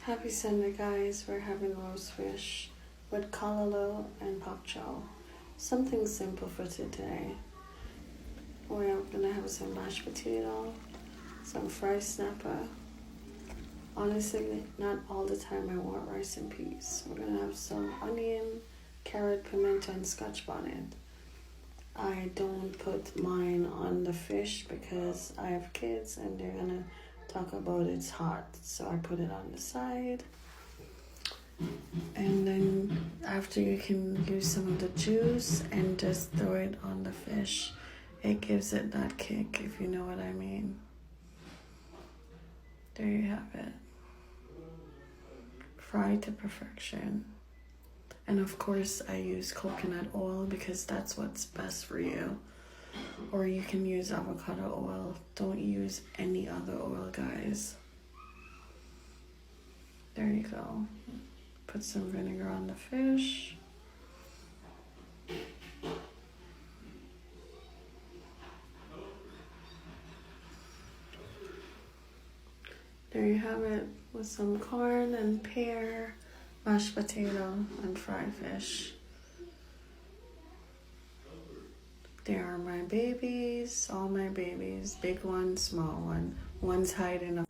Happy Sunday, guys. We're having roast fish with callaloo and pak chow. Something simple for today. We're gonna have some mashed potato, some fried snapper. Honestly, not all the time I want rice and peas. We're gonna have some onion, carrot, pimento, and scotch bonnet. I don't put mine on the fish because I have kids and they're gonna talk about it's hot. So I put it on the side. And then after, you can use some of the juice and just throw it on the fish. It gives it that kick, if you know what I mean. There you have it. Fried to perfection. And of course I use coconut oil because that's what's best for you. Or you can use avocado oil. Don't use any other oil, guys. There you go. Put some vinegar on the fish. There you have it, with some corn and pear, mashed potato, and fried fish. There are my babies, all my babies, big one, small one. One's hiding